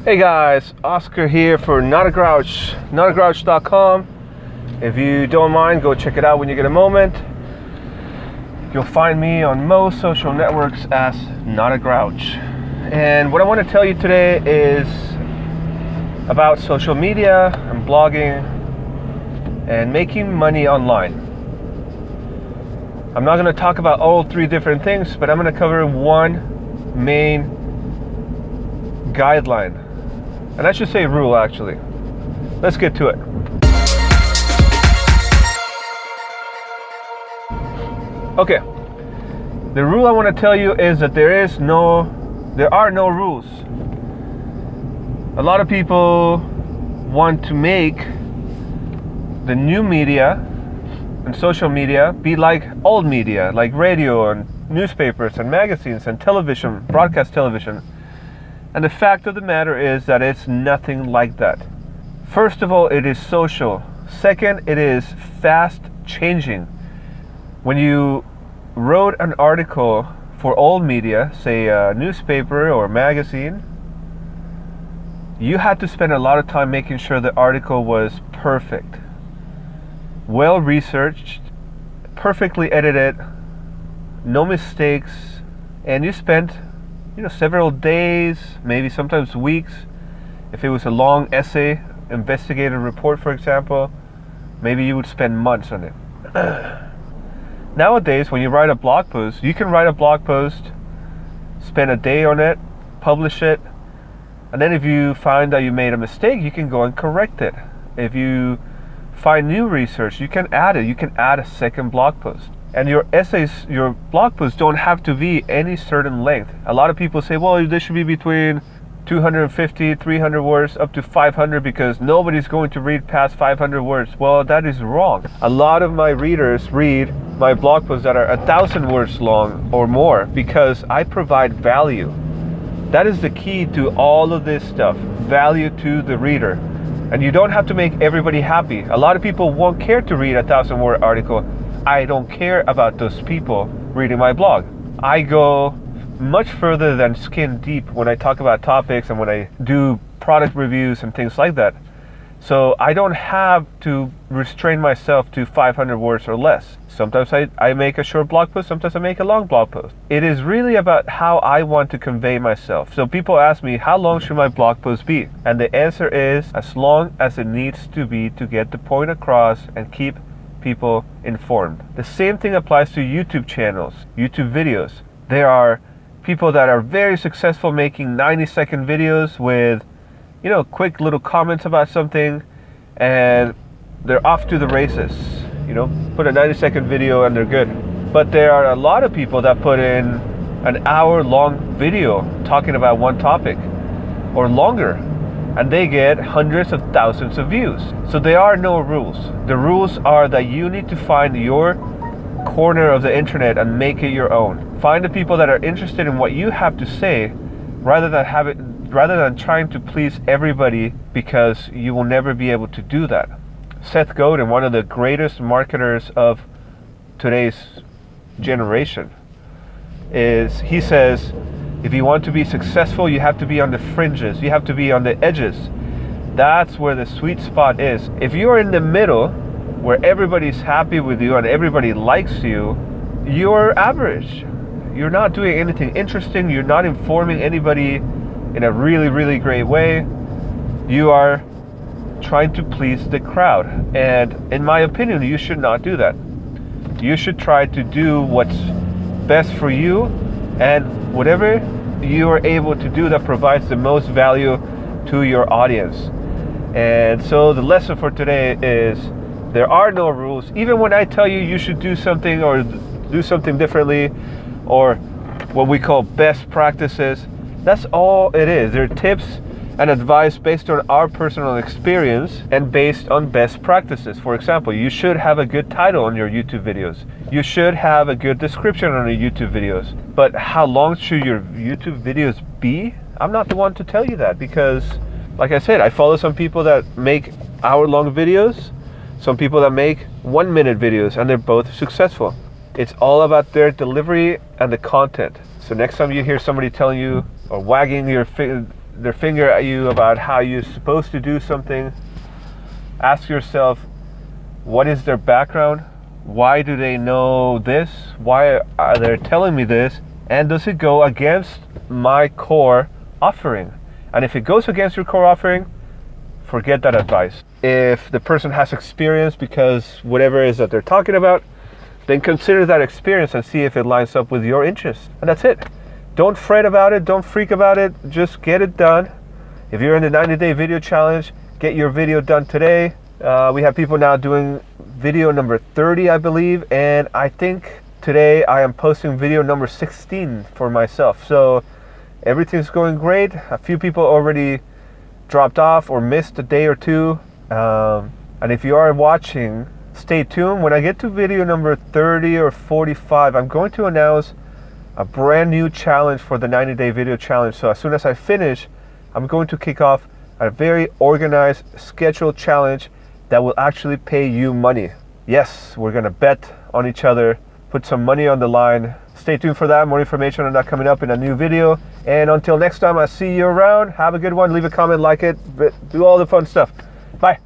Hey guys, Oscar here for Not a Grouch, notagrouch.com. If you don't mind, go check it out when you get a moment. You'll find me on most social networks as Not a Grouch. And what I want to tell you today is about social media and blogging and making money online. I'm not going to talk about all three different things, but I'm going to cover one main guideline. And I should say rule, actually. Let's get to it. Okay. The rule I want to tell you is that there are no rules. A lot of people want to make the new media and social media be like old media, like radio and newspapers and magazines and television, broadcast television. And the fact of the matter is that it's nothing like that. First of all, it is social. Second, it is fast changing. When you wrote an article for old media, say a newspaper or magazine, you had to spend a lot of time making sure the article was perfect, well researched, perfectly edited, no mistakes, and you spent several days, maybe sometimes weeks. If it was a long essay, investigative report, for example, maybe you would spend months on it. Nowadays, when you write a blog post, you can write a blog post, spend a day on it, publish it, and then if you find that you made a mistake, you can go and correct it. If you find new research, you can add it. You can add a second blog post. And your essays, your blog posts don't have to be any certain length. A lot of people say, well, this should be between 250, 300 words up to 500 because nobody's going to read past 500 words. Well, that is wrong. A lot of my readers read my blog posts that are 1,000 words long or more because I provide value. That is the key to all of this stuff, value to the reader. And you don't have to make everybody happy. A lot of people won't care to read a 1,000-word article. I don't care about those people reading my blog. I go much further than skin deep when I talk about topics and when I do product reviews and things like that. So I don't have to restrain myself to 500 words or less. Sometimes I make a short blog post, sometimes I make a long blog post. It is really about how I want to convey myself. So people ask me, how long should my blog post be? And the answer is as long as it needs to be to get the point across and keep people informed. The same thing applies to YouTube channels, YouTube videos. There are people that are very successful making 90-second videos with, quick little comments about something, and they're off to the races. Put a 90-second video and they're good. But there are a lot of people that put in an hour-long video talking about one topic or longer, and they get hundreds of thousands of views. So there are no rules. The rules are that you need to find your corner of the internet and make it your own. Find the people that are interested in what you have to say rather than trying to please everybody, because you will never be able to do that. Seth Godin, one of the greatest marketers of today's generation, he says, if you want to be successful, you have to be on the fringes. You have to be on the edges. That's where the sweet spot is. If you're in the middle, where everybody's happy with you and everybody likes you, you're average. You're not doing anything interesting. You're not informing anybody in a really, really great way. You are trying to please the crowd. And in my opinion, you should not do that. You should try to do what's best for you, and whatever you are able to do that provides the most value to your audience. And so the lesson for today is there are no rules. Even when I tell you should do something or do something differently, or what we call best practices, that's all it is. They're tips and advice based on our personal experience and based on best practices. For example, you should have a good title on your YouTube videos. You should have a good description on your YouTube videos. But how long should your YouTube videos be? I'm not the one to tell you that, because like I said, I follow some people that make hour-long videos, some people that make 1-minute videos, and they're both successful. It's all about their delivery and the content. So next time you hear somebody telling you or wagging their finger at you about how you're supposed to do something, ask yourself, what is their background? Why do they know this? Why are they telling me this? And does it go against my core offering? And if it goes against your core offering, forget that advice. If the person has experience because whatever it is that they're talking about, then consider that experience and see if it lines up with your interests. And that's it. Don't fret about it. Don't freak about it. Just get it done. If you're in the 90-day video challenge, get your video done today. We have people now doing video number 30, I believe. And I think today I am posting video number 16 for myself. So everything's going great. A few people already dropped off or missed a day or two. And if you are watching, stay tuned. When I get to video number 30 or 45, I'm going to announce a brand new challenge for the 90-day video challenge. So as soon as I finish, I'm going to kick off a very organized, scheduled challenge that will actually pay you money. Yes, we're gonna bet on each other, put some money on the line. Stay tuned for that. More information on that coming up in a new video. And until next time, I'll see you around. Have a good one. Leave a comment, like it, do all the fun stuff. Bye.